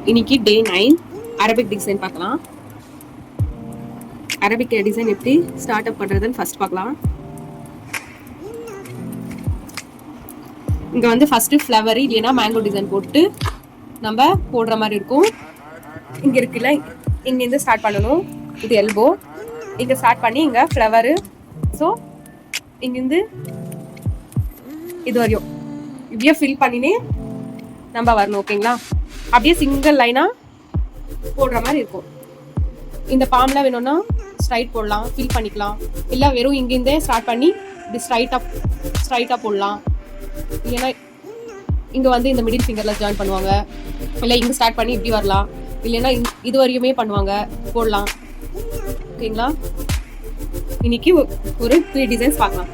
இன்னைக்கு டே 9 Arabic design பார்க்கலாம். Arabic design எப்படி ஸ்டார்ட் அப் பண்றதுன்னு ஃபர்ஸ்ட் பார்க்கலாம். இங்க வந்து ஃபர்ஸ்ட் ஃப்ளவர் இல்லைன்னா மேங்கோ டிசைன் போட்டு நம்ம போடுற மாதிரி இருக்கும். இங்க இருக்குல்ல, இங்க இருந்து ஸ்டார்ட் பண்ணணும். இது எல்போ. இங்க ஸ்டார்ட் பண்ணி இங்க ஃப்ளவரு. ஸோ இங்கிருந்து இது வரையும் இப்படியே ஃபில் பண்ணினே நம்ம வரணும். ஓகேங்களா? அப்படியே சிங்கிள் லைனா போடுற மாதிரி இருக்கும். இந்த பாம்ல வேணும்னா ஸ்ட்ரைட் போடலாம், ஃபில் பண்ணிக்கலாம். இல்லை வெறும் இங்கிருந்தே ஸ்டார்ட் பண்ணி இப்படி ஸ்ட்ரைட்டாக போடலாம். இல்லைன்னா இங்கே வந்து இந்த மிடில் ஃபிங்கரில் ஜாயின் பண்ணுவாங்க. இல்லை இங்கே ஸ்டார்ட் பண்ணி இப்படி வரலாம். இல்லைன்னா இது வரையுமே பண்ணுவாங்க, போடலாம். ஓகேங்களா? இன்னைக்கு ஒரு 3 டிசைன்ஸ் பார்க்கலாம்.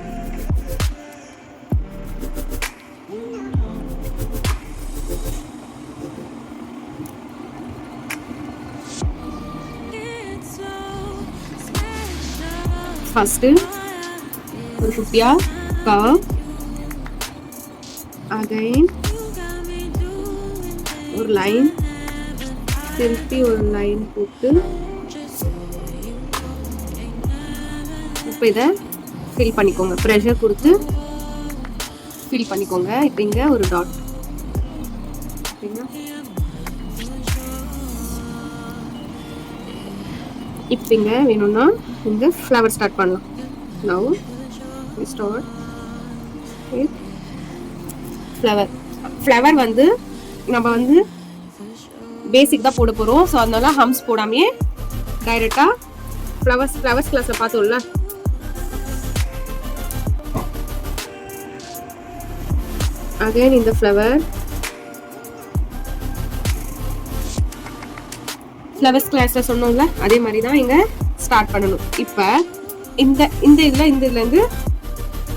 ஃபர்ஸ்ட் ஒரு குட்டியா கர்வ், அகைன் ஒரு லைன், திருப்பி ஒரு லைன் போட்டு இப்போ இதை ஃபில் பண்ணிக்கோங்க. ப்ரெஷர் கொடுத்து ஃபில் பண்ணிக்கோங்க. இப்போ இங்கே ஒரு டாட். இப்போ இங்கே வேணும்னா இந்த ஃப்ளவர் ஸ்டார்ட் பண்ணலாம். நவ் ஸ்டார்ட் வித் ஃப்ளவர் வந்து நம்ம வந்து பேசிக் தான் போட போகிறோம். ஸோ அதனால ஹம்ஸ் போடாமையே டைரெக்டாக ஃப்ளவர்ஸ் கிளாஸில் பார்த்தோம்ல, அகைன் இந்த ஃப்ளவர்ஸ் கிளாஸ்ல சொன்னோம்ல, அதே மாதிரி தான் இங்க ஸ்டார்ட் பண்ணணும். இப்போ இந்த இதுலேருந்து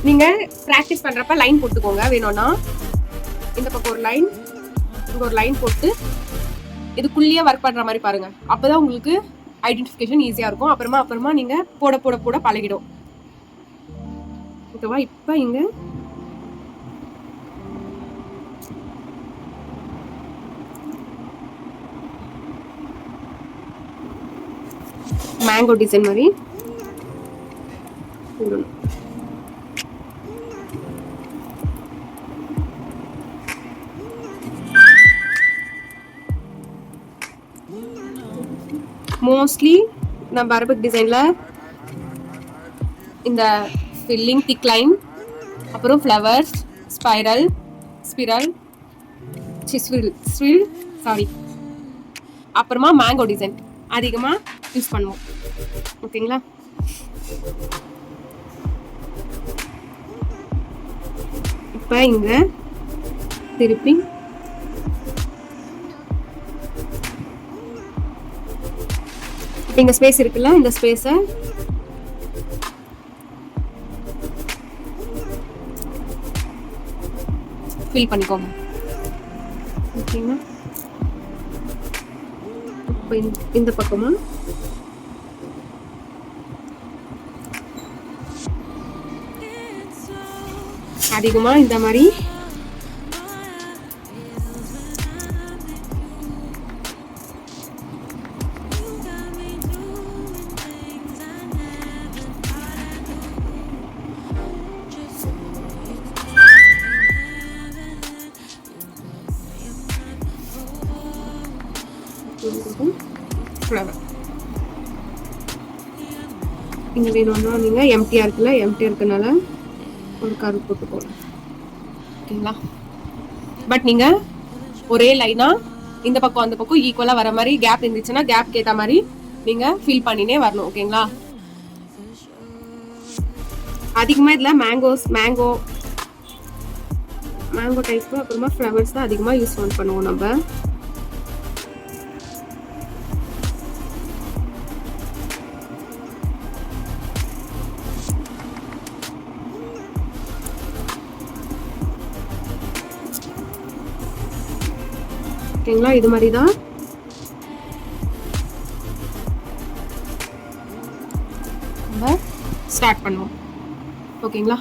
நீங்க ப்ராக்டிஸ் பண்றப்ப லைன் போட்டுக்கோங்க. வேணும்னா இந்த பக்கம் ஒரு லைன், இங்க ஒரு லைன் போட்டு இதுக்குள்ளேயே ஒர்க் பண்ற மாதிரி பாருங்க. அப்பதான் உங்களுக்கு ஐடென்டிஃபிகேஷன் ஈஸியா இருக்கும். அப்புறமா நீங்க போட பழகிடும். ஓகேவா? இப்போ இங்க மேங்கோ டிசைன் மாதிரி போடணும். மோஸ்ட்லி நம்ம அரபிக் டிசைன்ல இந்த ஃபில்லிங், திக் லைன், அப்புறம் ஃப்ளவர்ஸ், ஸ்பைரல், அப்புறமா மேங்கோ டிசைன் அதிகமாக யூஸ் பண்ணுவோம். ஓகேங்களா? இப்போ இங்கே திருப்பி இங்கே ஸ்பேஸ் இருக்குல்ல, இந்த ஸ்பேஸை ஃபில் பண்ணிக்கோங்க. ஓகேங்களா? இப்போ இந்த பக்கமா அதிகமா இந்த மாதிரி ஃப்ளவர் இங்கே வேணும்னா நீங்கள் எம்டியாக இருக்கனால ஒரு கரு போட்டு போகலாம். ஓகேங்களா? பட் நீங்கள் ஒரே லைனாக இந்த பக்கம் அந்த பக்கம் ஈக்குவலாக வர மாதிரி கேப் இருந்துச்சுன்னா கேப் ஏற்ற மாதிரி நீங்கள் ஃபில் பண்ணினே வரணும். ஓகேங்களா? அதிகமாக இதில் மேங்கோ டைப்பு, அப்புறமா ஃப்ளவர்ஸ் தான் அதிகமாக யூஸ் பண்ணுவோம் நம்ம. ஓகேங்களா? இது மாதிரி தான் நம்ம ஸ்டார்ட் பண்ணுவோம். ஓகேங்களா?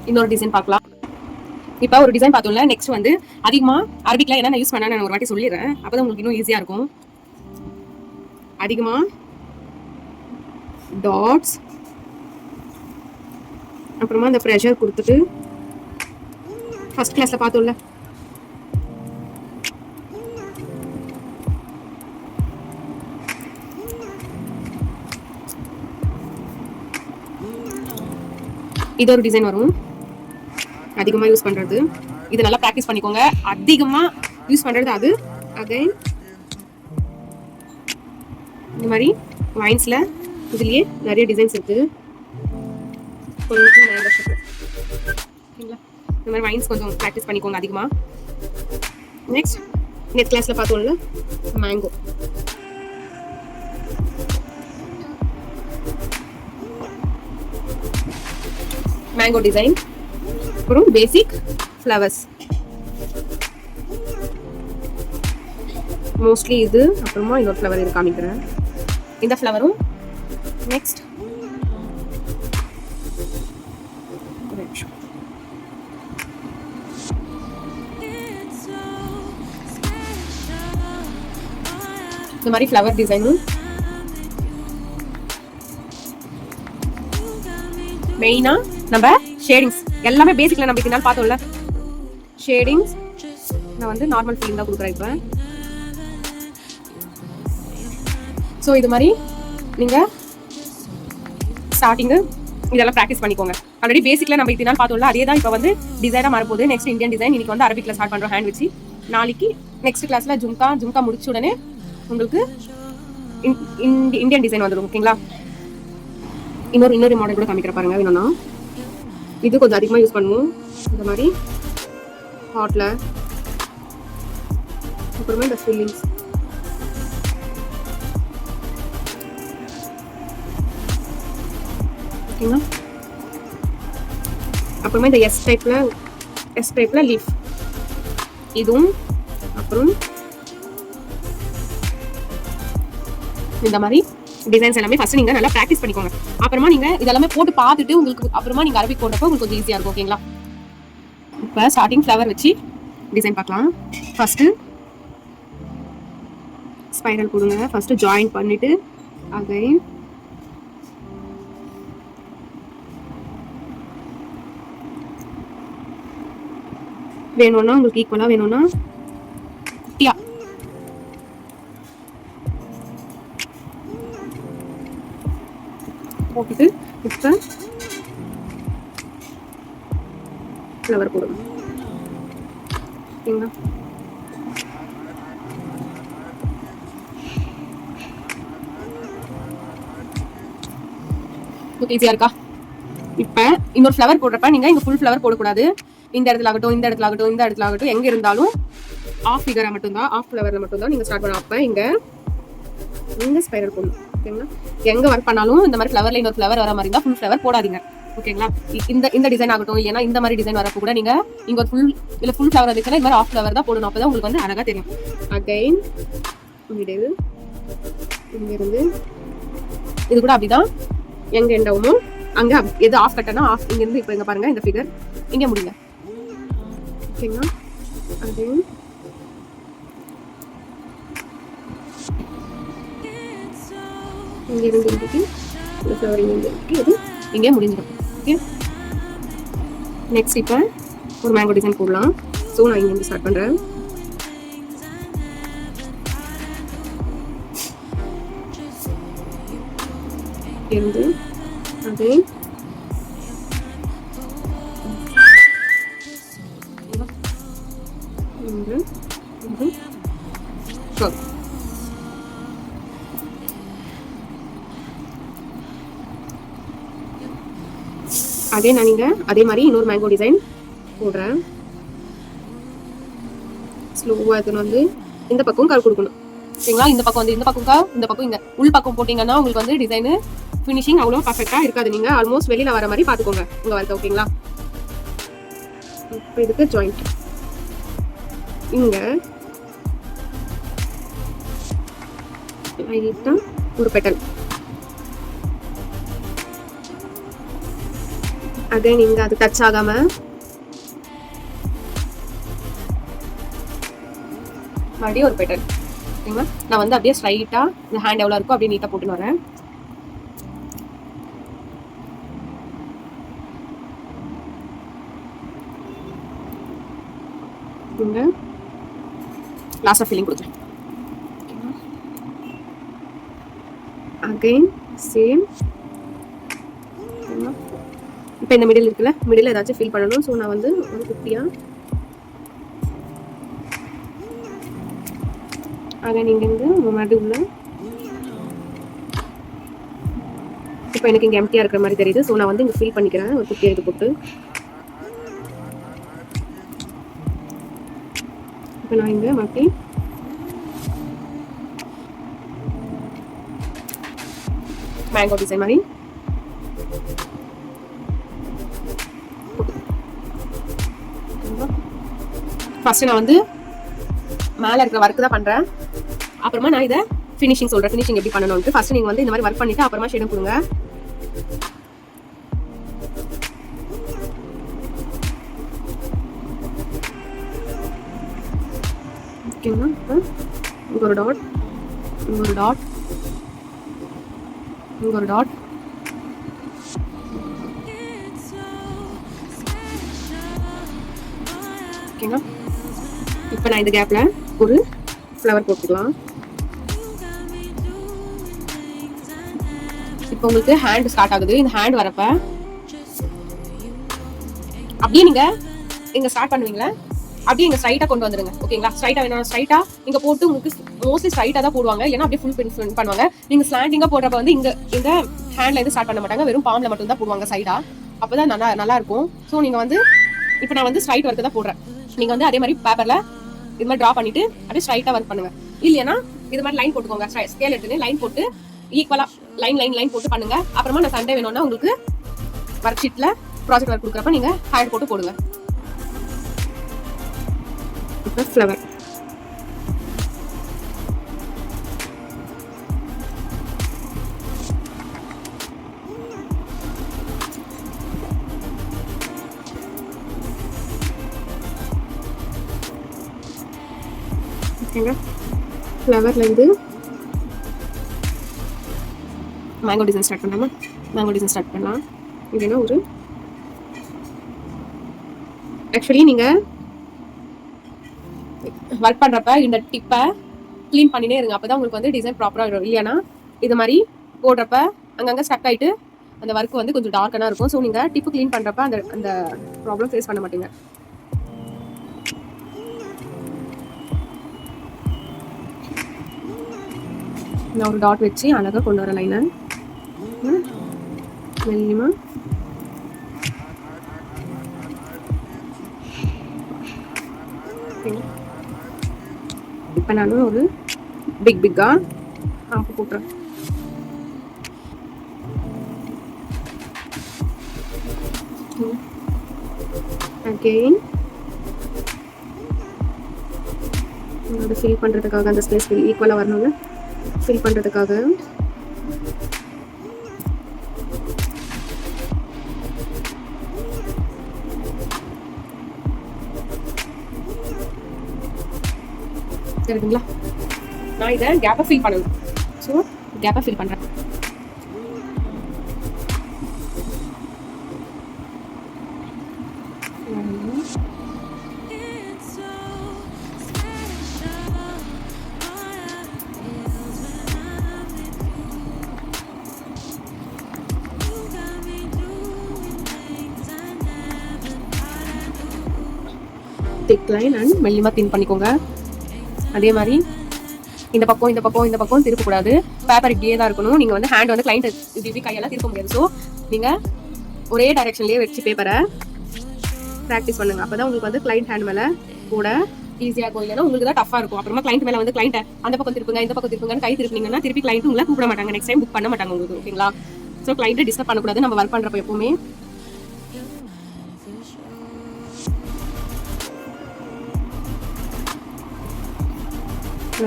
இன்னொரு டிசைன் பார்க்கலாம். இப்போ ஒரு டிசைன் பார்த்தோம்ல, நெக்ஸ்ட் வந்து அதிகமாக அரபிக்ல என்ன யூஸ் பண்ண நான் ஒரு வாட்டி சொல்லிடுறேன், அப்போ உங்களுக்கு இன்னும் ஈஸியாக இருக்கும். அதிகமாக டாட்ஸ், அப்புறமா அந்த ப்ரெஷர் கொடுத்துட்டு ஃபர்ஸ்ட் கிளாஸில் பார்த்தோம்ல, இது ஒரு டிசைன் வரும் அதிகமாக யூஸ் பண்ணுறது. இது நல்லா ப்ராக்டிஸ் பண்ணிக்கோங்க. அதிகமாக யூஸ் பண்ணுறது அது. அகைன் இந்த மாதிரி வைன்ஸில் இதுலேயே நிறைய டிசைன்ஸ் இருக்குது. கொஞ்சம் ஓகேங்களா, இந்த மாதிரி வைன்ஸ் கொஞ்சம் ப்ராக்டிஸ் பண்ணிக்கோங்க அதிகமாக. நெக்ஸ்ட் கிளாஸில் பார்த்தோம்ல மேங்கோ. மேங்கோ டிசைன், அப்புறம் பேசிக் ஃப்ளவர்ஸ், மோஸ்ட்லி இது. அப்புறமா இன்னொரு ஃப்ளவர் இது காமிக்கிறேன். இந்த ஃப்ளவரும் நெக்ஸ்ட் இந்த மாதிரி ஃப்ளவர் டிசைனும் மெயினா நம்ம ஷேடிங்ஸ் எல்லாமே பேசிக்ல நம்ம இதனால பார்த்தோம்ல. ஷேடிங்ஸ் நான் வந்து நார்மல் ஃபீலிங் தான் கொடுக்குறேன் இப்போ. ஸோ இது மாதிரி நீங்கள் ஸ்டார்டிங்கு இதெல்லாம் ப்ராக்டிஸ் பண்ணிக்கோங்க. ஆல்ரெடி பேசிக்ல நம்ம இதனால பார்த்தோம்ல, அதே தான் இப்போ வந்து டிசைனாக மாறப்போகுது. Next Indian design. இன்னைக்கு வந்து அரபிக்ல ஸ்டார்ட் பண்ணுறோம் ஹேண்ட் வச்சு. நாளைக்கு நெக்ஸ்ட் கிளாஸில் ஜும்கா முடிச்ச உடனே உங்களுக்கு இந்தியன் டிசைன் வந்துடும். ஓகேங்களா, இன்னொரு மாடல் கூட காமிக்கிற பாருங்க. வேணும்னா இது கொஞ்சம் அதிகமாக யூஸ் பண்ணுவோம். இந்த மாதிரி ஹாட்ல, அப்புறமா இந்த ஃபில்லிங்ஸ், ஓகேங்களா. அப்புறமா இந்த எஸ் டைப்ல லீஃப் இதுவும். அப்புறம் இந்த மாதிரி டிசைன்ஸ் எல்லாமே ஃபர்ஸ்ட் நீங்க நல்லா ப்ராக்டிஸ் பண்ணிக்கோங்க. அப்புறமா நீங்க இதெல்லாமே போட்டு பார்த்துட்டு உங்களுக்கு அப்புறமா நீங்க அரபிக் போடுறப்போ உங்களுக்கு கொஞ்சம் ஈஸியா இருக்கும். ஓகேங்களா, இப்போ ஸ்டார்டிங் ஃப்ளவர் வச்சு டிசைன் பார்க்கலாம். ஃபர்ஸ்ட் ஸ்பைரல் கொடுங்க. ஃபர்ஸ்ட் ஜாயின் பண்ணிட்டு அகைன் வேணும்னா உங்களுக்கு ஈக்குவலா வேணும்னா குட்டியா போட்டுட்டு இப்போ ஃப்ளவர் போடுங்க. ஓகேங்களா, ஈஸியா இருக்கா? இப்போ இன்னொரு ஃப்ளவர் போடுறப்ப நீங்க இங்க ஃபுல் ஃப்ளவர் போடக்கூடாது. இந்த இடத்துல ஆகட்டும் எங்க இருந்தாலும் ஆஃப் ஃபிகரா மட்டும்தான், ஆஃப் ஃப்ளவர்ல மட்டும்தான் நீங்க ஸ்டார்ட் பண்ணலாம். அப்ப இங்க ஸ்பைரல் போடணும். ஓகேங்களா, எங்க ஒர்க் பண்ணாலும் இந்த மாதிரி ஃப்ளவர்ல இன்னொரு ஃப்ளவர் வர மாதிரி இருந்தா ஃபுல் ஃப்ளவர் போடாதீங்க. ஓகேங்களா, இந்த டிசைன் ஆகட்டும், ஏன்னா இந்த மாதிரி டிசைன் வரப்போ கூட நீங்க இங்க ஒரு ஃபுல் ஃப்ளவர் வந்துச்சுன்னா இந்த மாதிரி ஆஃப் ஃப்ளவர் தான் போடணும். அப்பதான் உங்களுக்கு வந்து அழகா தெரியும். அகைன் இங்க இருந்து இது கூட அப்படிதான். எங்க எண்டாவுமோ அங்க எது ஆஃப் கட்டனா ஆஃப். இங்க இருந்து இப்போ இங்க பாருங்க, இந்த ஃபிகர் இங்க முடிங்க. ஓகேங்களா, அகைன் இங்க இருந்து இருக்கு இந்த ஃப்ளவர் இங்க இருக்கு, இது இங்கே முடிஞ்சிடும். ஓகே, நெக்ஸ்ட் இப்போ ஒரு மேங்கோ டிசைன் போடலாம். ஸோ நான் இங்கே ஸ்டார்ட் பண்ணுறேன். இருந்து அதே அதே நான் இங்க அதே மாதிரி இன்னொரு மேங்கோ டிசைன் போடுறேன். ஸ்லோவா எடுத்துன்னு வந்து இந்த பக்கம் கர் கொடுக்கணும். சரிங்களா, இந்த பக்கம் வந்து இந்த பக்கம் இங்க உள் பக்கம் போட்டீங்கன்னா உங்களுக்கு வந்து டிசைனு ஃபினிஷிங் அவ்வளோ பர்ஃபெக்டா இருக்காது. நீங்க ஆல்மோஸ்ட் வெளியில வர மாதிரி பாத்துக்கோங்க உங்க ஒர்க். ஓகேங்களா, இப்போ இதுக்கு ஜாயிண்ட் இங்க லைட்டா ஒரு பெட்டல். அகைன் இங்க அது டச் ஆகாம மறுபடியும் ஒரு பெட்டல். ஓகேங்களா? நான் வந்து அப்படியே ஸ்ட்ரைட்டாக இந்த ஹேண்ட் எவ்வளோ இருக்கோ அப்படியே நீட்டாக போட்டுன்னு வரேன். இங்கே லாஸ்ட்டாக ஃபில்லிங் கொடுக்குறேன். Again same. இப்போ இந்த மிடில் இருக்குல்ல, மிடில் ஏதாச்சும் ஃபில் பண்ணணும். ஸோ நான் வந்து ஒரு குட்டியாக அகைன் இங்கேருந்து முன்னாடி உள்ள இப்போ எனக்கு இங்கே எம்டியாக இருக்கிற மாதிரி தெரியுது. ஸோ நான் வந்து இங்கே ஃபில் பண்ணிக்கிறேன் ஒரு குட்டியாக இது போட்டு. இப்போ நான் இங்கே மாற்றி மேங்கோ டிசைன் மாதிரி ஃபர்ஸ்ட் நான் வந்து மேலே இருக்கிற ஒர்க் தான் பண்ணுறேன். அப்புறமா நான் இதை ஃபினிஷிங் சொல்கிறேன். ஃபினிஷிங் எப்படி பண்ணணும்னு ஃபர்ஸ்ட் நீங்கள் வந்து இந்த மாதிரி ஒர்க் பண்ணிவிட்டு அப்புறமா ஷேடும் கொடுங்க. ஓகேங்களா? இங்கே ஒரு டாட், இங்கே ஒரு டாட், இங்கே ஒரு டாட். ஓகேங்களா? இப்போ நான் இந்த கேப்பில் ஒரு ஃப்ளவர் போட்டுக்கலாம். இப்போ உங்களுக்கு ஹேண்ட் ஸ்டார்ட் ஆகுது. இந்த ஹேண்ட் வரப்ப அப்படியே நீங்கள் இங்கே ஸ்டார்ட் பண்ணுவீங்களா, அப்படியே இங்கே ஸ்ட்ரைட்டாக கொண்டு வந்துடுங்க. ஓகேங்களா? ஸ்ட்ரைட்டாக வேணும், ஸ்ட்ரைட்டாக இங்கே போட்டு உங்களுக்கு மோஸ்ட்லி ஸ்ட்ரைட்டாக தான் போடுவாங்க. ஏன்னா அப்படியே ஃபுல் பின் பண்ணுவாங்க. நீங்கள் ஸ்லாண்டிங்காக போடுறப்ப வந்து இங்கே இந்த ஹேண்டில் எதுவும் ஸ்டார்ட் பண்ண மாட்டாங்க, வெறும் பாம்பில் மட்டும் தான் போடுவாங்க சைடாக. அப்போ தான் நல்லா இருக்கும். ஸோ நீங்கள் வந்து இப்போ நான் வந்து ஸ்ட்ரைட் ஒர்க்கு தான் போடுறேன். நீங்கள் வந்து அதே மாதிரி பேப்பரில் இது மாதிரி ட்ரா பண்ணிட்டு அப்படியே ஸ்ட்ரைட்டாக ஒர்க் பண்ணுங்க. இல்லைன்னா இது மாதிரி லைன் போட்டுக்கோங்க. ஸ்கேல் எடுத்துன்னு லைன் போட்டு ஈக்குவலாக லைன் போட்டு பண்ணுங்க. அப்புறமா நான் சண்டே வேணும்னா உங்களுக்கு ஒர்க் ஷீட்டில் ப்ராஜெக்ட் ஒர்க் கொடுக்குறப்ப நீங்கள் ஹேண்ட் போட்டு போடுங்க. இப்போ ஃப்ளவர் ஓகேங்க. ஃப்ளவர்லேருந்து மேங்கோ டிசைன் ஸ்டார்ட் பண்ணலாமா? மேங்கோ டிசைன் ஸ்டார்ட் பண்ணலாம். இல்லைன்னா ஒரு ஆக்சுவலி நீங்கள் ஒர்க் பண்ணுறப்ப இந்த டிப்பை க்ளீன் பண்ணினே இருங்க. அப்போ தான் உங்களுக்கு வந்து டிசைன் ப்ராப்பராக வரும். இல்லைன்னா இது மாதிரி போடுறப்ப அங்கங்கே ஸ்டக் ஆகிட்டு அந்த ஒர்க் வந்து கொஞ்சம் டார்க்காக இருக்கும். ஸோ நீங்கள் டிப்பு க்ளீன் பண்ணுறப்ப அந்த ப்ராப்ளம் ஃபேஸ் பண்ண மாட்டீங்க. நான் ஒரு டாட் வச்சு அழகாக கொண்டு வர லைனை மெல்லிமா இப்போ நான் ஒரு பிக்காக ஆப்பு போட்டுறேன். அகெயின் அதோட ஃபில் பண்ணுறதுக்காக அந்த ஸ்பேஸ் ஈக்குவலாக வரணும்ல, ஃபில் பண்ணுறதுக்காக சரிங்களா? நான் இதை கேப்பை ஃபில் பண்ணணும். ஸோ கேப்பை ஃபில் பண்ணுறேன். திக் லைன் அண்ட் மெல்லிமா தின் பண்ணிக்கோங்க. அதே மாதிரி இந்த பக்கம் திருப்பக்கூடாது. பேப்பர் இப்படியே தான் இருக்கணும். நீங்கள் வந்து ஹேண்ட் வந்து கிளைண்ட் இப்படி கையெல்லாம் திருப்ப முடியாது. ஸோ நீங்கள் ஒரே டைரெக்ஷன்லேயே வச்சு பேப்பரை ப்ராக்டிஸ் பண்ணுங்க. அப்போ தான் உங்களுக்கு வந்து கிளைண்ட் ஹேண்ட் மேலே கூட ஈஸியாக இருக்கும். இல்லைன்னா உங்களுக்கு தான் டஃபாக இருக்கும். அப்புறமா கிளைண்ட் மேலே வந்து கிளைண்ட்டை அந்த பக்கம் திருப்புங்க இந்த பக்கம் திருப்புங்கன்னு கை திருப்பினீங்கன்னா திருப்பி கிளைண்ட் உங்களை கூப்பிட மாட்டாங்க, நெக்ஸ்ட் டைம் புக் பண்ண மாட்டாங்க உங்களுக்கு. ஓகேங்களா? ஸோ கிளைண்ட்டை டிஸ்டர்ப் பண்ணக்கூடாது நம்ம ஒர்க் பண்ணுறப்ப எப்பவுமே.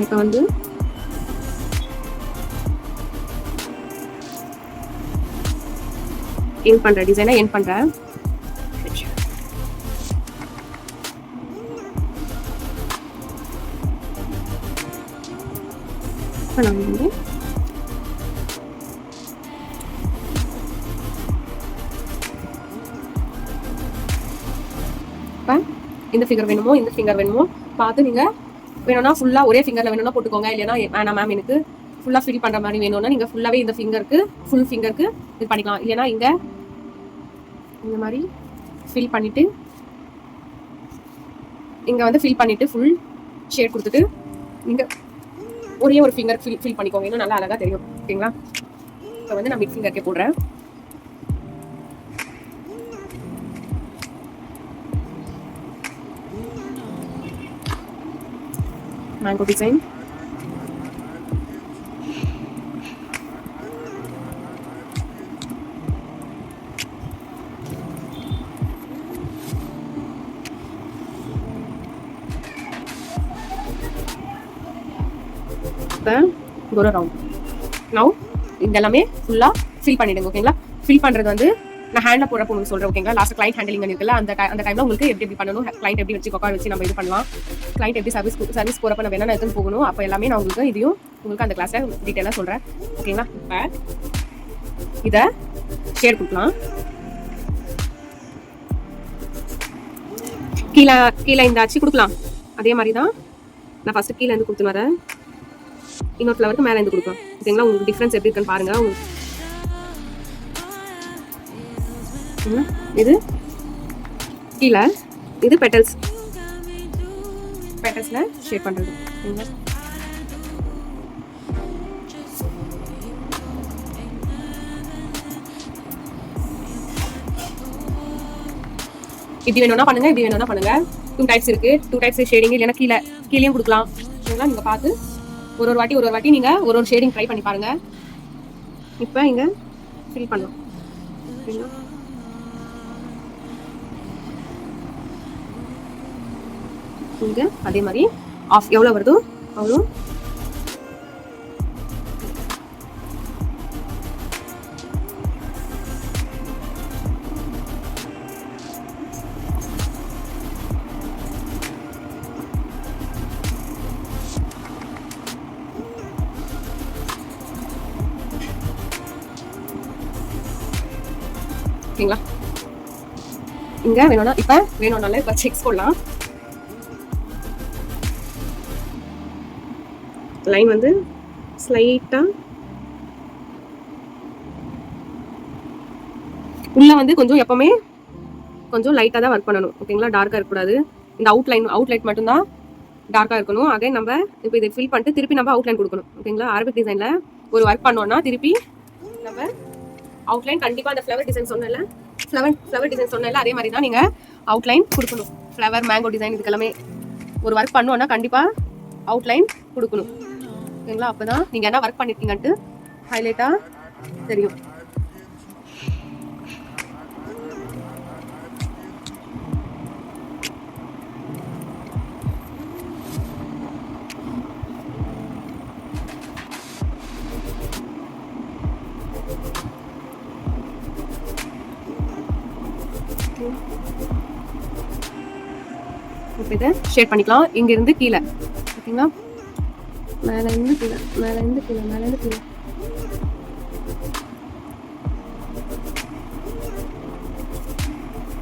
இப்போ வந்து என் பண்ணுறேன், டிசைனை என் பண்ணுறேன். இப்போ நம்ம வந்து இப்போ இந்த ஃபிங்கர் வேணுமோ இந்த ஃபிங்கர் வேணுமோ பார்த்து நீங்கள் வேணும்னா ஃபுல்லாக ஒரே ஃபிங்கரில் வேணும்னா போட்டுக்கோங்க. இல்லைன்னா வேணாம் மேம் எனக்கு ஃபுல்லாக ஃபில் பண்ணுற மாதிரி வேணும்னா நீங்கள் ஃபுல்லாகவே இந்த ஃபிங்கருக்கு ஃபுல் ஃபிங்கருக்கு இது பண்ணிக்கலாம். இல்லைன்னா இங்கே இந்த மாதிரி ஃபில் பண்ணிவிட்டு இங்கே வந்து ஃபில் பண்ணிவிட்டு ஃபுல் ஷேட் கொடுத்துட்டு நீங்கள் ஒரே ஒரு ஃபிங்கர் ஃபில் பண்ணிக்கோங்க. இன்னும் நல்லா அழகாக தெரியும். ஓகேங்களா? இப்போ வந்து நான் மிட் ஃபிங்கருக்கே போடுறேன். மேங்கோ டிசைன் இப்போ ஒரு ரவுண்ட் நவ் இந்த எல்லாமே ஃபுல்லாக ஃபில் பண்ணிடுங்க. ஓகேங்களா? ஃபில் பண்ணுறது வந்து நான் ஹேண்டில் போடுறப்போ உங்களுக்கு சொல்கிறேன். ஓகேங்களா? லாஸ்ட் கிளைண்ட் ஹேண்டலிங் இருக்குல்ல, அந்த டைமில் உங்களுக்கு எப்படி பண்ணணும், கிளைண்ட் எப்படி வச்சு கொக்கா வச்சு நம்ம இது பண்ணலாம், கிளைண்ட் எப்படி சர்வீஸ் போகிறப்ப நம்ம என்ன எடுத்துன்னு போகணும், அப்போ எல்லாமே நான் உங்களுக்கு இதையும் உங்களுக்கு அந்த கிளாஸில் டீட்டெயிலாக சொல்கிறேன். ஓகேங்களா? இப்போ இதை ஷேர் கொடுக்கலாம். கீழே இந்த அச்சு கொடுக்கலாம். அதே மாதிரி தான் நான் ஃபஸ்ட்டு கீழே இருந்து கொடுத்து வரேன். இன்னொரு ஃப்ளவருக்கு மேலே இருந்து கொடுக்கலாம். ஓகேங்களா? உங்களுக்கு டிஃப்ரென்ஸ் எப்படி இருக்குன்னு பாருங்க. இது கீழே, இது பெட்டல்ஸ்ல ஷேட் பண்றது. இப்படி வேணும்னா பண்ணுங்க, இப்படி வேணும்னா பண்ணுங்க. 2 டைப்ஸ் இருக்கு. 2 டைப்ஸ் ஷேடிங். இல்லைன்னா கீழேயும் கொடுக்கலாம். ஓகேங்களா? நீங்க பார்த்து ஒரு வாட்டி நீங்க ஒரு ஷேடிங் ட்ரை பண்ணி பாருங்க. இப்போ இங்க ஃபில் பண்ணலாம். ஓகேங்களா? இங்க அதே மாதிரி ஆஃப் எவ்வளவு வருதோ அவ்வளோ ஓகேங்களா? இங்க வேணும்னா இப்ப வேணும்னால இப்ப செக்ஸ் போடலாம். லைன் வந்து ஸ்லைட்டா உள்ள வந்து கொஞ்சம் எப்பவுமே கொஞ்சம் லைட்டா தான் ஒர்க் பண்ணணும். ஓகேங்களா? டார்க்கா இருக்கக்கூடாது. இந்த அவுட்லைட் மட்டும்தான் டார்க்கா இருக்கணும். அதே நம்ம இப்போ இதை ஃபில் பண்ணிட்டு திருப்பி நம்ம அவுட்லைன் கொடுக்கணும். ஓகேங்களா? அரபிக் டிசைன்ல ஒரு ஒர்க் பண்ணோம்னா திருப்பி நம்ம அவுட்லைன் கண்டிப்பா அந்த ஃப்ளவர் டிசைன் சொன்னேன்ல அதே மாதிரி தான் நீங்க அவுட்லைன் கொடுக்கணும். ஃப்ளவர் மேங்கோ டிசைன் இதுக்கெல்லாமே ஒரு ஒர்க் பண்ணோம்னா கண்டிப்பா அவுட்லைன் கொடுக்கணும். ஓகேங்களா? அப்பதான் நீங்க என்ன ஒர்க் பண்ணிருக்கீங்கன்ட்டு ஹைலைட்டா தெரியும். இப்போ இதை ஷேட் பண்ணிக்கலாம். இங்க இருந்து கீழே. ஓகேங்களா? மேல இருந்து கீழே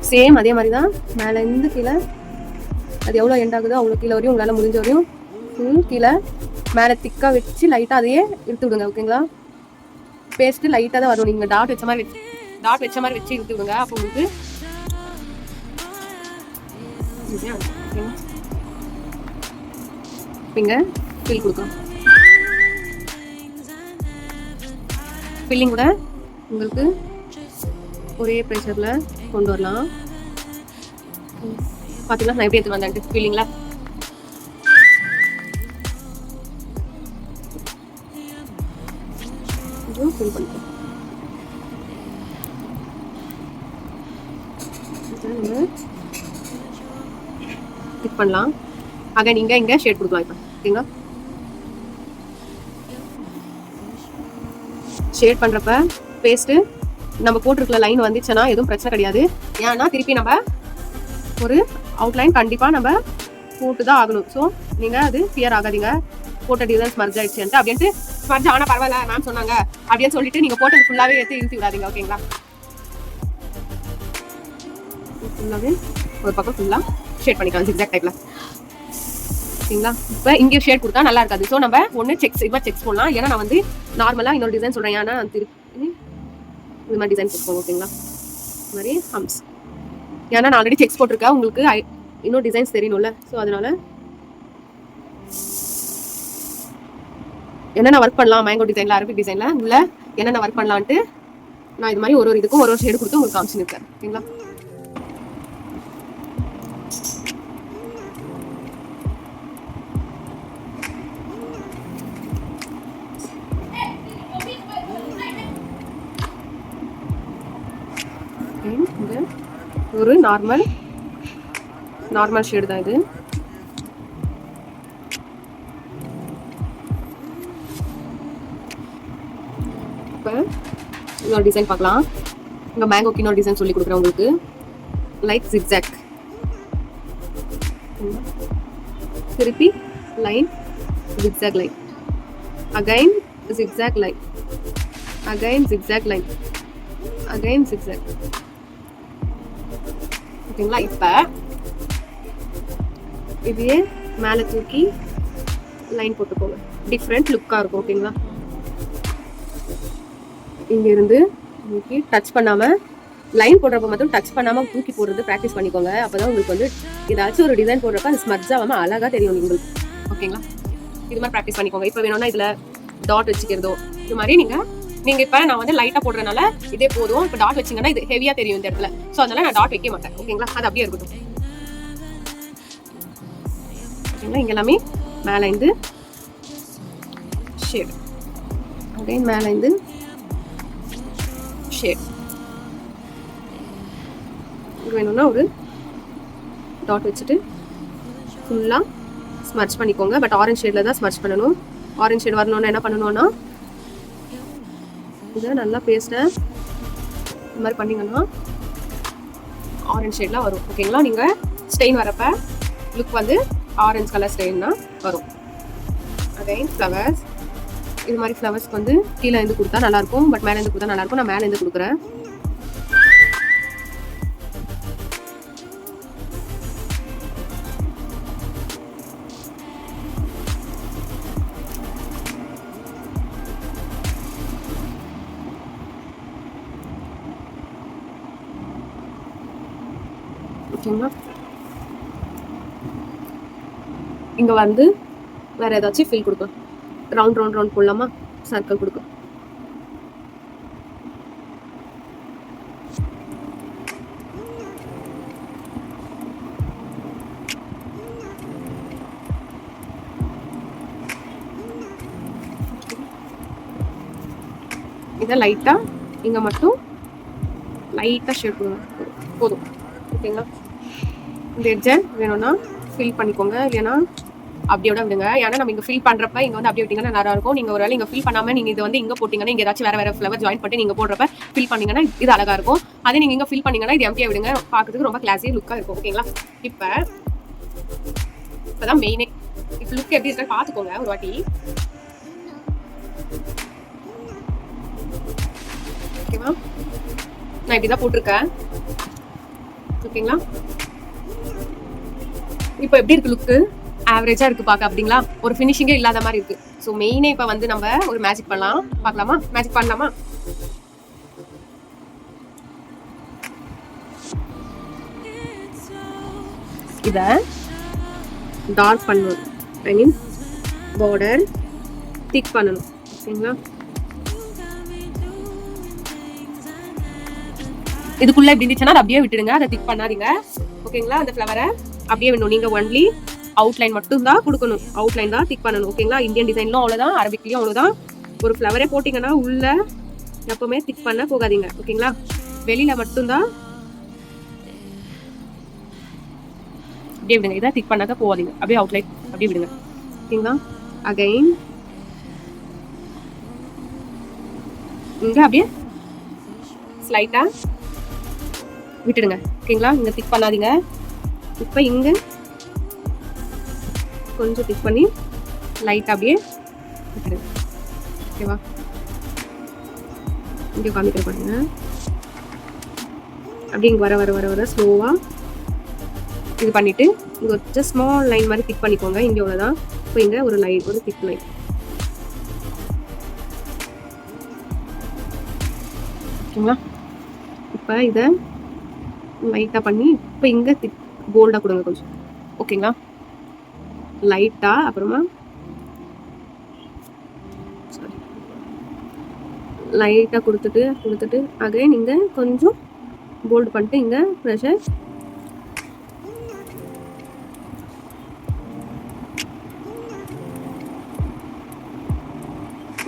சேம் அதே மாதிரி தான். மேல இருந்து கீழே அது எவ்வளோ எண்ட் ஆகுதோ அவ்வளோ கீழே வரையும் உங்களால் முடிஞ்ச வரையும் கீழே மேலே திக்காக வச்சு லைட்டாக அதையே இழுத்து விடுங்க. ஓகேங்களா? பேஸ்ட்டு லைட்டாக தான் வரும். நீங்கள் டாட் வச்ச மாதிரி வச்சு இழுத்து விடுங்க. அப்போ உங்களுக்கு இங்க ஃபில் கொடுக்கலாம். ஃபில்லிங் கூட உங்களுக்கு ஒரே ப்ரெஷர்ல கொண்டு வரலாம். பாத்தீங்களா நான் எப்படி எடுத்து வந்தேன் ஃபில்லிங்ல. ஃபில் பண்ணிக்கலாம். கிளிக் பண்ணலாம். ஆக நீங்க இங்க ஷேட் கொடுக்கலாம். இப்போ ஓகேங்களா? ஷேட் பண்றப்ப பேஸ்ட் நம்ம போட்டிருக்கிற லைன் வந்துச்சுன்னா எதுவும் பிரச்சனை கிடையாது. ஏன்னா திருப்பி நம்ம ஒரு அவுட்லைன் கண்டிப்பா நம்ம போட்டு தான் ஆகணும். ஸோ நீங்க அது ஃபியர் ஆகாதீங்க. போட்ட டிசைன் ஸ்மர்ஜ் ஆயிடுச்சுன்ட்டு அப்படின்ட்டு ஸ்மர்ஜ் ஆனால் பரவாயில்ல மேம் சொன்னாங்க அப்படின்னு சொல்லிட்டு நீங்கள் போட்டது ஃபுல்லாகவே எடுத்து இழுத்து விடாதீங்க. ஓகேங்களா? ஃபுல்லாகவே ஒரு பக்கம் ஃபுல்லாக ஷேட் பண்ணிக்கலாம் ஜிக்ஜாக் டைப்பில். ஓகேங்களா? இப்போ இங்கே ஷேட் கொடுத்தா நல்லா இருக்காது. ஸோ நம்ம ஒன்று செக்ஸ் இது மாதிரி செக்ஸ் போடலாம். ஏன்னா நான் வந்து நார்மலாக இன்னொரு டிசைன் சொல்கிறேன். ஏன்னா திருப்பி இது மாதிரி டிசைன் கொடுப்போம். ஓகேங்களா? இது மாதிரி ஹம்ஸ். ஏன்னா நான் ஆல்ரெடி செக்ஸ் போட்டிருக்கேன், உங்களுக்கு இன்னும் டிசைன்ஸ் தெரியணும்ல. ஸோ அதனால என்னென்ன ஒர்க் பண்ணலாம் மேங்கோ டிசைனில் அரபிக் டிசைனில் உள்ள என்னென்ன ஒர்க் பண்ணலான்ட்டு நான் இது மாதிரி ஒரு இதுக்கும் ஒரு ஷேடு கொடுத்து உங்களுக்கு காமிச்சுருக்கேன். ஓகேங்களா? ஒரு நார்மல் ஷேடு தான் இது. இப்போ இன்னொரு டிசைன் பார்க்கலாம். இங்கே மேங்கோக்கு இன்னொரு டிசைன் சொல்லி கொடுக்குறேன் உங்களுக்கு. லைக் ஜிக்ஜாக், திருப்பி line, zigzag line, again zigzag line, again zigzag line, again zigzag. ஓகேங்களா? இப்போ இதையே மேலே தூக்கி லைன் போட்டுக்கோங்க. டிஃப்ரெண்ட் லுக்காக இருக்கும். ஓகேங்களா? இங்கிருந்து தூக்கி டச் பண்ணாமல் லைன் போடுறப்ப மட்டும் டச் பண்ணாமல் தூக்கி போடுறது ப்ராக்டிஸ் பண்ணிக்கோங்க. அப்போ தான் உங்களுக்கு வந்து ஏதாச்சும் ஒரு டிசைன் போடுறப்ப அது ஸ்மர்ஜ் ஆகாமல் அழகாக தெரியும் உங்களுக்கு. ஓகேங்களா? இது மாதிரி ப்ராக்டிஸ் பண்ணிக்கோங்க. இப்போ வேணும்னா இதில் டாட் வச்சுக்கிறதோ இது மாதிரி நீங்கள் இப்போ நான் வந்து லைட்டாக போடுறதுனால இதே போதும். இப்போ டாட் வச்சிங்கன்னா இது ஹெவியாக தெரியும் இந்த இடத்துல. ஸோ அதனால நான் டாட் வைக்க மாட்டேன். ஓகேங்களா? அது அப்படியே இருக்கட்டும். ஓகேங்களா? இங்கே எல்லாமே மேலே இருந்து ஷேட், அகைன் மேலே இருந்து ஷேட். இது வேணும்னா ஒரு டாட் வச்சுட்டு ஃபுல்லாக ஸ்மர்ச் பண்ணிக்கோங்க. பட் ஆரஞ்ச் ஷேடில் தான் ஸ்மர்ச் பண்ணணும். ஆரஞ்ச் ஷேட் வரணும்னா என்ன பண்ணணும்னா இதை நல்லா பேஸ்ட்டை இந்த மாதிரி பண்ணிங்கன்னா ஆரஞ்ச் ஷேட்லாம் வரும். ஓகேங்களா? நீங்கள் ஸ்டெயின் வரப்போ லுக் வந்து ஆரஞ்ச் கலர் ஸ்டெயின்னா வரும். Again flowers. இது மாதிரி ஃப்ளவர்ஸ்க்கு வந்து கீழே இருந்து கொடுத்தா நல்லாயிருக்கும், பட் மேலே இருந்து கொடுத்தா நல்லாயிருக்கும். நான் மேலே இருந்து கொடுக்குறேன். ஓகேங்களா? இங்கே வந்து வேறு ஏதாச்சும் ஃபில் கொடுக்கும். ரவுண்ட் போடலாமா? சர்க்கிள் கொடுக்கும். இதை லைட்டாக இங்கே மட்டும் லைட்டாக ஷேட் கொடுங்க, போதும். ஓகேங்களா? இந்த எட்ஜை வேணும்னா ஃபில் பண்ணிக்கோங்க, இல்லைன்னா அப்படியோட விடுங்க. ஏன்னா நம்ம இங்கே ஃபில் பண்ணுறப்ப இங்கே வந்து அப்படியே விட்டிங்கன்னா நல்லா இருக்கும். நீங்கள் ஒரு வேலை இங்கே ஃபில் பண்ணாமல் நீங்கள் இது வந்து இங்கே போட்டிங்கன்னா இங்கே ஏதாச்சும் வேறு ஃப்ளவர் ஜாயின் பண்ணி நீங்கள் போடுறப்ப ஃபில் பண்ணிங்கன்னா இது அழகாக இருக்கும். அதே நீங்கள் இங்கே ஃபில் பண்ணிங்கன்னா இது எம்டியாக விடுங்க, பார்க்கறதுக்கு ரொம்ப கிளாஸியாக லுக்காக இருக்கும். ஓகேங்களா? இப்போ தான் மெயினே. இப்போ லுக் எப்படி இருக்குன்னு பார்த்துக்கோங்க ஒரு வாட்டி. ஓகேவா? நான் இப்படி தான் போட்டிருக்கேன். ஓகேங்களா? இப்போ எப்படி இருக்கு லுக்கு? ஆவரேஜா இருக்கு பார்க்க. அப்படிங்களா? ஒரு ஃபினிஷிங்கே இல்லாத மாதிரி இருக்கு. ஸோ மெயினே இப்போ வந்து நம்ம ஒரு மேஜிக் பண்ணலாம். பார்க்கலாமா? மேஜிக் பண்ணலாமா? இதை டார்க் பண்ணணும். ஐ மீன் பார்டர் திக் பண்ணணும். ஓகேங்களா? இதுக்குள்ள எப்படி இருந்துச்சுன்னா அதை அப்படியே விட்டுடுங்க, அதை திக் பண்ணாதீங்க. ஓகேங்களா? அந்த ஃப்ளவரை அப்படியே வேணும். நீங்கள் ஒன்லி அவுட்லைன் மட்டும் தான் கொடுக்கணும், அவுட்லைன் தான் திக் பண்ணணும். ஓகேங்களா? இந்தியன் டிசைன்லும் அவ்வளோதான், அரபிக்லையும் அவ்வளோதான். ஒரு ஃப்ளவரே போட்டிங்கன்னா உள்ள எப்பவுமே திக் பண்ண போகாதீங்க. ஓகேங்களா? வெளியில மட்டும்தான் அப்படியே விடுங்க. இதை திக் பண்ணாத போகாதீங்க, அப்படியே அவுட்லைன் அப்படியே விடுங்க. ஓகேங்களா? அகைன் இங்கே அப்படியே ஸ்லைட்டா விட்டுடுங்க. ஓகேங்களா? இங்கே திக் பண்ணாதீங்க. இப்போ இங்கே கொஞ்சம் திக் பண்ணி லைட்டாக அப்படியே விட்டுருங்க. ஓகேவா? இங்கே காமிக்கிற பாருங்க. அப்படியே இங்கே வர வர வர வர ஸ்லோவாக இது பண்ணிவிட்டு இங்கே ஒரு ஜஸ்ட் ஸ்மால் லைன் மாதிரி திக் பண்ணிக்கோங்க. இங்கே உள்ளதான். இப்போ இங்கே ஒரு லைன், ஒரு திக் லைன். ஓகேங்களா? இப்போ இதை லைட்டாக பண்ணி இப்போ இங்கே திக் போல்டாக கொடுங்க கொஞ்சம். ஓகேங்களா? லைட்டாக அப்புறமா லைட்டாக கொடுத்துட்டு அகைன் இங்கே கொஞ்சம் போல்டு பண்ணிட்டு இங்கே ப்ரெஷர்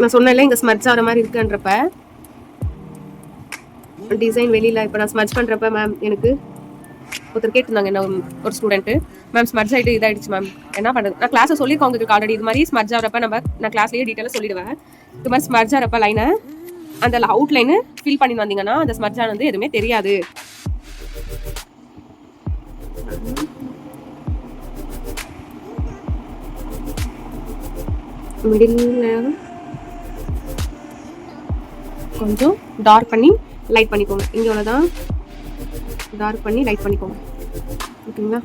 நான் சொன்னேன்ல இங்கே ஸ்மர்ச் ஆகிற மாதிரி இருக்குன்றப்ப டிசைன் வெளியில் இப்போ நான் ஸ்மர்ச் பண்ணுறப்ப மேம் எனக்கு ஒருத்தர் கேட்டிருந்தாங்க, என்ன ஒரு ஸ்டூடெண்ட்டு, மேம் ஸ்மர்ச் ஆகிட்டு இதாகிடுச்சு மேம் என்ன பண்ணுறது. நான் கிளாஸை சொல்லியிருக்கோம் உங்களுக்கு ஆல்ரெடி. இது மாதிரி ஸ்மர்ச் ஆகிறப்ப நான் கிளாஸ்லேயே டீட்டெயிலாக சொல்லிடுவேன். இது மாதிரி ஸ்மர்ச் ஆகிறப்ப லைனை அந்த அவுட் லைனு ஃபில் பண்ணி வந்தீங்கன்னா அந்த ஸ்மர்ச் ஆனது எதுவுமே தெரியாது. மிடில் கொஞ்சம் டார்க் பண்ணி லைட் பண்ணிக்கோங்க. இங்கே உள்ளதான் டார்க் பண்ணி லைட் பண்ணிக்கோங்க. ஓகேங்களா?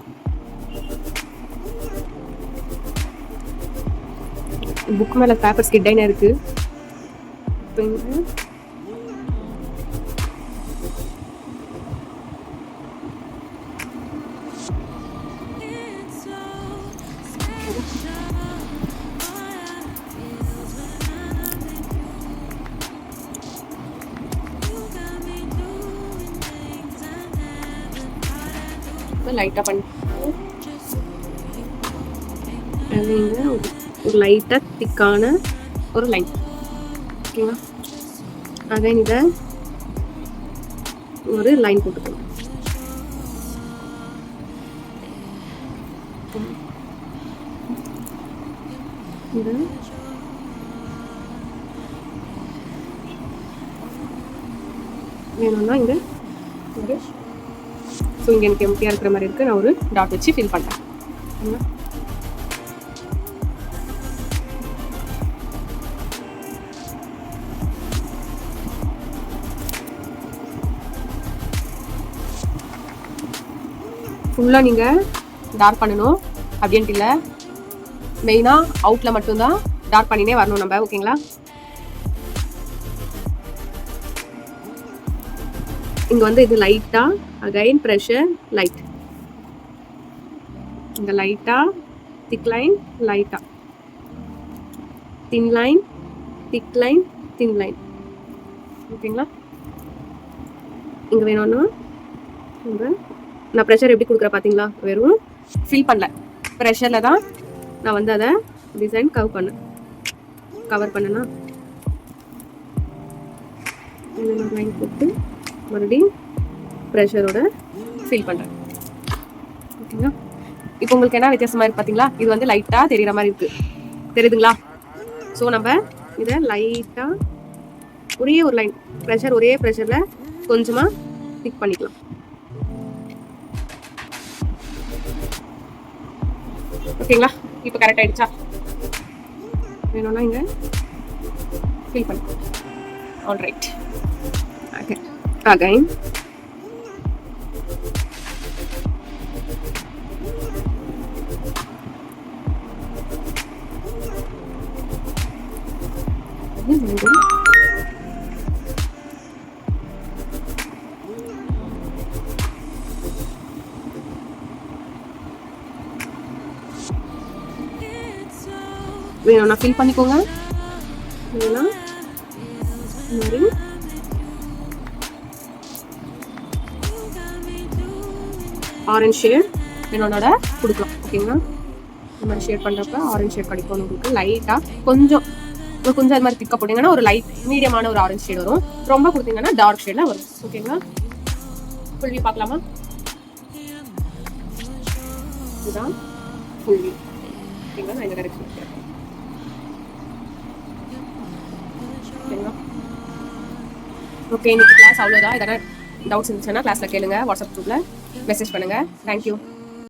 புக் மேலே பேப்பர் ஸ்கிட் இருக்கு. லைட்டாக பண்ணி ஒரு லைட்டாக திக்கான ஒரு லைன். ஓகேங்களா? அகைன் இதை ஒரு லைன் போட்டுக்கணும். இது வேணும்னா இங்கே ஒரு ஸோ இங்கே எனக்கு எம்டியாக இருக்கிற மாதிரி இருக்குது. நான் ஒரு டாட் வச்சு ஃபில் பண்ணுறேன். ஃபுல்லாக நீங்கள் டார்க் பண்ணணும் அப்படின்ட்டு இல்லை, மெயினாக அவுட்டில் மட்டும்தான் டார்க் பண்ணினே வரணும் நம்ம. ஓகேங்களா? இங்கே வந்து இது லைட்டாக அகைன் ப்ரெஷர் லைட், இங்கே லைட்டாக திக் லைன், லைட்டாக thin line, thick line, thin line. ஓகேங்களா? இங்கே வேணும்னா இங்கே நான் ப்ரெஷர் எப்படி கொடுக்குறேன் பார்த்தீங்களா? வெறும் ஃபில் பண்ணல, ப்ரெஷரில் தான் நான் வந்து அதை டிசைன் கவர் பண்ணேன்னா லைன் போட்டு மறுபடியும் ப்ரெஷரோட ஃபில் பண்ணுறேன். ஓகேங்களா? இப்போ உங்களுக்கு என்ன வித்தியாசமாக இருக்குது பார்த்தீங்களா? இது வந்து லைட்டாக தெரிகிற மாதிரி இருக்குது, தெரியுதுங்களா? ஸோ நம்ம இதை லைட்டாக ஒரே ஒரு லைன் ப்ரெஷர், ஒரே ப்ரெஷரில் கொஞ்சமாக திக் பண்ணிக்கலாம். ஓகேங்களா? இப்போ கரெக்ட் ஆயிடுச்சா? வேணும்னா இங்கே ஃபில் பண்ணி ஆல் ரைட். அகைன் வேணும்னா ஃபில் பண்ணிக்கோங்க. வேணும்னா மாதிரி ஆரஞ்ச் ஷேட் வேணும்னோட கொடுக்கலாம். ஓகேங்களா? இந்த மாதிரி ஷேட் பண்ணுறப்ப ஆரஞ்ச் ஷேட் கிடைக்கும் உங்களுக்கு. லைட்டாக கொஞ்சம் அது மாதிரி திக்க போட்டிங்கன்னா ஒரு லைட் மீடியமான ஒரு ஆரஞ்ச் ஷேட் வரும். ரொம்ப கொடுத்தீங்கன்னா டார்க் ஷேடில் வரும். ஓகேங்களா? ஃபுல் வியூ பார்க்கலாமா? இதுதான் ஃபுல் வியூ. ஓகேங்களா? நான் இந்த டைரக்ஷன் வைக்கிறேன். ஓகேங்களா? ஓகே, இன்னைக்கு கிளாஸ் அவ்வளோதான். எதனா டவுட்ஸ் இருந்துச்சுன்னா கிளாஸில் கேளுங்க, வாட்ஸ்அப் குரூப்பில் மெசேஜ் பண்ணுங்கள். தேங்க்யூ.